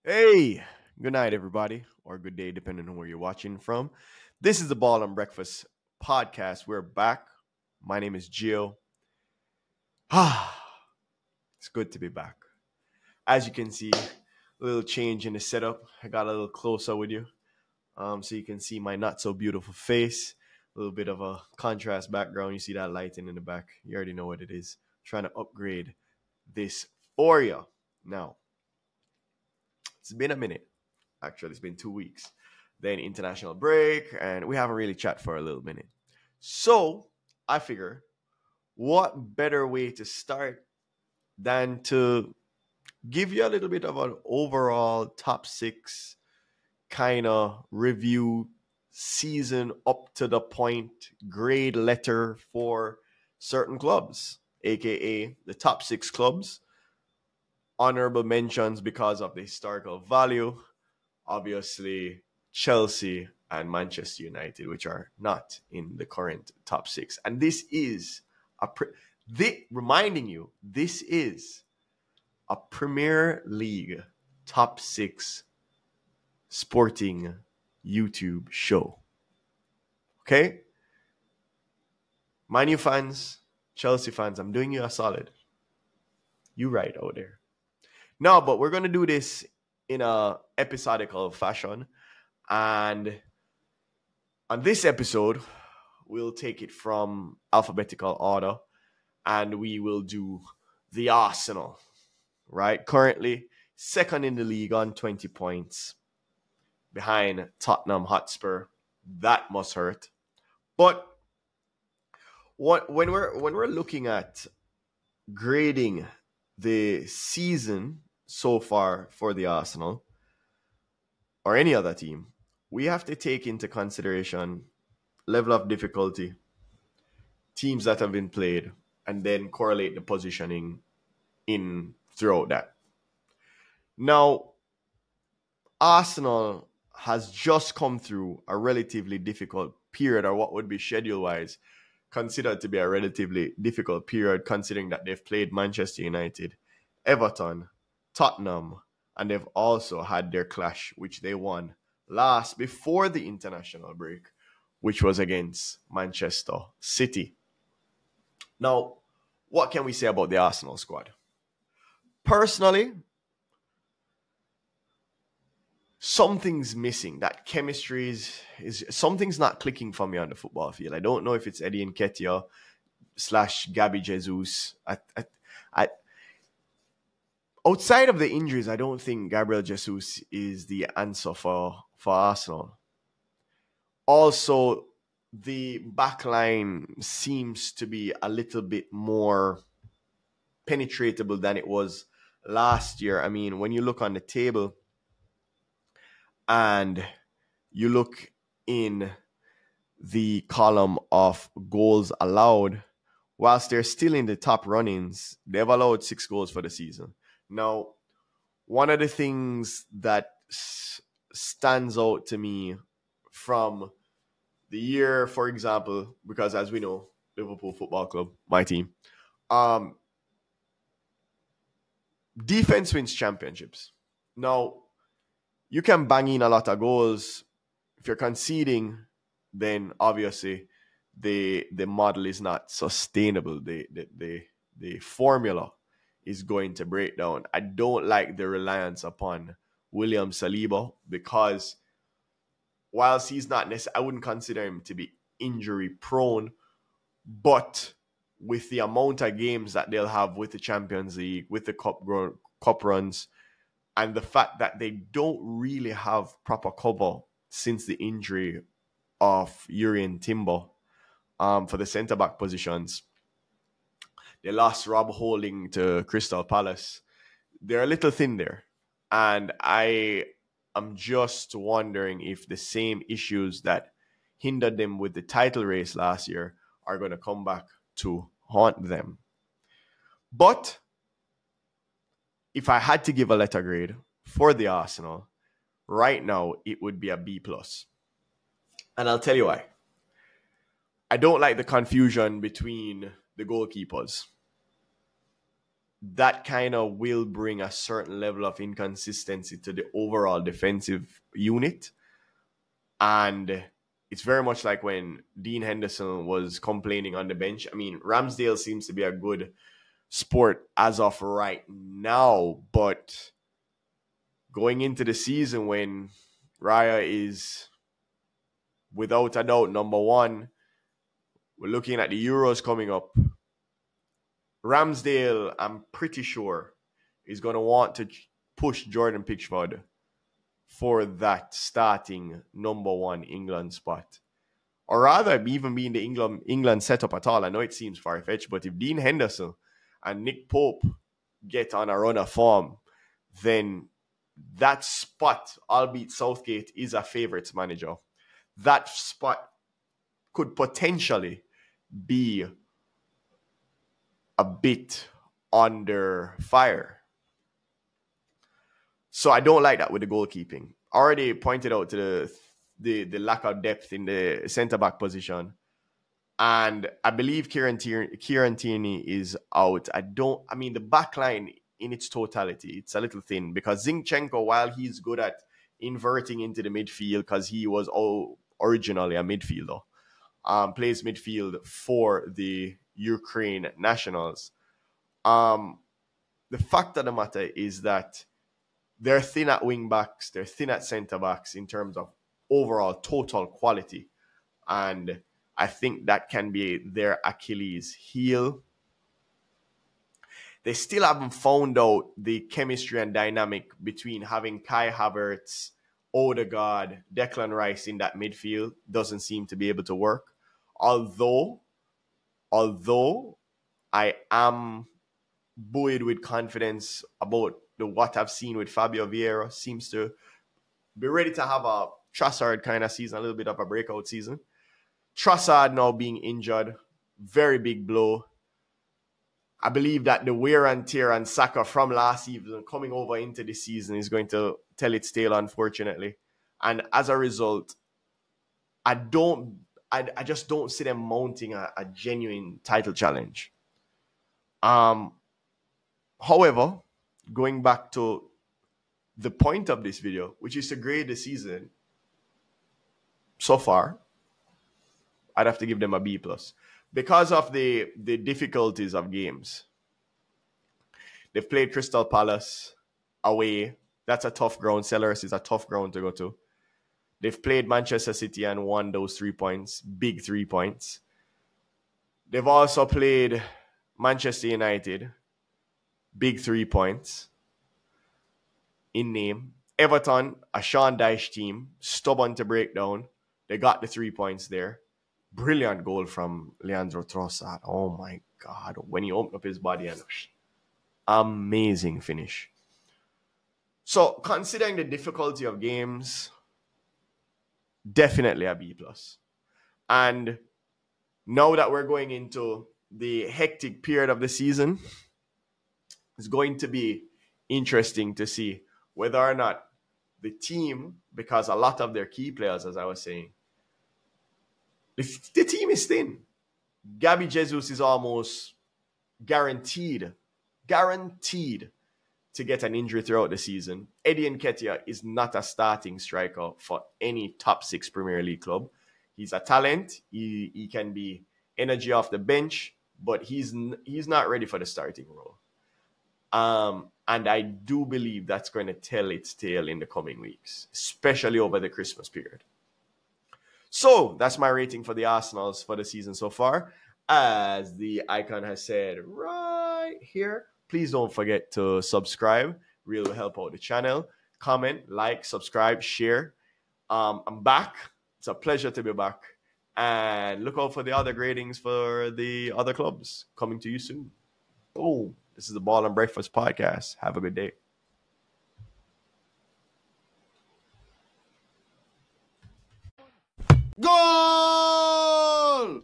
Hey, good night, everybody, or good day, depending on where you're watching from. This is the Ball and Breakfast podcast. We're back. My name is Gio. It's good to be back. As you can see, a little change in the setup. I got a little closer with you, so you can see my not so beautiful face. A little bit of a contrast background. You see that lighting in the back. You already know what it is. Trying to upgrade this for you. Now, it's been a minute. Actually, it's been 2 weeks. Then international break, and we haven't really chat for a little minute. So I figure, what better way to start than to give you a little bit of an overall top six kind of review, season up to the point grade letter for certain clubs, aka the top six clubs. Honorable mentions because of the historical value. Obviously, Chelsea and Manchester United, which are not in the current top six. And this is reminding you, this is a Premier League top six sporting YouTube show. Okay? Man U fans, Chelsea fans, I'm doing you a solid. You right out there. No, but we're going to do this in a episodical fashion. And on this episode, we'll take it from alphabetical order and we will do the Arsenal, right? Currently, second in the league on 20 points behind Tottenham Hotspur. That must hurt. But when we're looking at grading the season so far for the Arsenal or any other team, we have to take into consideration level of difficulty, teams that have been played, and then correlate the positioning in throughout that. Now, Arsenal has just come through a relatively difficult period, or what would be schedule-wise considered to be a relatively difficult period, considering that they've played Manchester United, Everton, Tottenham, and they've also had their clash, which they won last before the international break, which was against Manchester City. Now, what can we say about the Arsenal squad? Personally, something's missing. That chemistry is something's not clicking for me on the football field. I don't know if it's Eddie Nketiah / Gabby Jesus. Outside of the injuries, I don't think Gabriel Jesus is the answer for Arsenal. Also, the backline seems to be a little bit more penetratable than it was last year. I mean, when you look on the table and you look in the column of goals allowed, whilst they're still in the top runnings, they've allowed 6 goals for the season. Now, one of the things that stands out to me from the year, for example, because as we know, Liverpool Football Club, my team, defense wins championships. Now, you can bang in a lot of goals. If you're conceding, then obviously the model is not sustainable. The formula is going to break down. I don't like the reliance upon William Saliba because whilst he's not necessarily, I wouldn't consider him to be injury prone, but with the amount of games that they'll have with the Champions League, with the cup runs, and the fact that they don't really have proper cover since the injury of Urian Timber for the centre-back positions. They lost Rob Holding to Crystal Palace. They're a little thin there. And I am just wondering if the same issues that hindered them with the title race last year are going to come back to haunt them. But if I had to give a letter grade for the Arsenal, right now it would be a B+. And I'll tell you why. I don't like the confusion between the goalkeepers. that kind of will bring a certain level of inconsistency to the overall defensive unit. And it's very much like when Dean Henderson was complaining on the bench. I mean, Ramsdale seems to be a good sport as of right now, but going into the season when Raya is without a doubt number one, we're looking at the Euros coming up. Ramsdale, I'm pretty sure, is going to want to push Jordan Pickford for that starting number one England spot. Or rather, even being the England setup at all. I know it seems far-fetched, but if Dean Henderson and Nick Pope get on a run of form, then that spot, albeit Southgate is a favourites manager, that spot could potentially be a bit under fire. So I don't like that with the goalkeeping. Already pointed out to the lack of depth in the centre-back position. And I believe Kieran Tierney is out. The back line in its totality, it's a little thin because Zinchenko, while he's good at inverting into the midfield because he was originally a midfielder, plays midfield for the Ukraine nationals. The fact of the matter is that they're thin at wing backs, they're thin at centre backs in terms of overall total quality. And I think that can be their Achilles heel. They still haven't found out the chemistry and dynamic between having Kai Havertz, Odegaard, Declan Rice in that midfield. Doesn't seem to be able to work. Although I am buoyed with confidence about what I've seen with Fabio Vieira, seems to be ready to have a Trossard kind of season, a little bit of a breakout season. Trossard now being injured, very big blow. I believe that the wear and tear and Saka from last season coming over into this season is going to tell its tale, unfortunately. And as a result, I just don't see them mounting a genuine title challenge. However, going back to the point of this video, which is to grade the season so far, I'd have to give them a B+. Because of the difficulties of games. They've played Crystal Palace away. That's a tough ground. Selhurst is a tough ground to go to. They've played Manchester City and won those 3 points. Big 3 points. They've also played Manchester United. Big 3 points. In name. Everton, a Sean Dyche team. Stubborn to break down. They got the 3 points there. Brilliant goal from Leandro Trossard. Oh my God. When he opened up his body, and amazing finish. So considering the difficulty of games, definitely a B+. And now that we're going into the hectic period of the season, it's going to be interesting to see whether or not the team, because a lot of their key players, as I was saying, the team is thin. Gabby Jesus is almost guaranteed to get an injury throughout the season. Eddie Nketiah is not a starting striker for any top 6 Premier League club. He's a talent. He can be energy off the bench, but he's not ready for the starting role. And I do believe that's going to tell its tale in the coming weeks, especially over the Christmas period. So that's my rating for the Arsenals for the season so far. As the icon has said right here, please don't forget to subscribe. Really will help out the channel. Comment, like, subscribe, share. I'm back. It's a pleasure to be back. And look out for the other gradings for the other clubs coming to you soon. Oh, this is the Ball and Breakfast Podcast. Have a good day. Goal!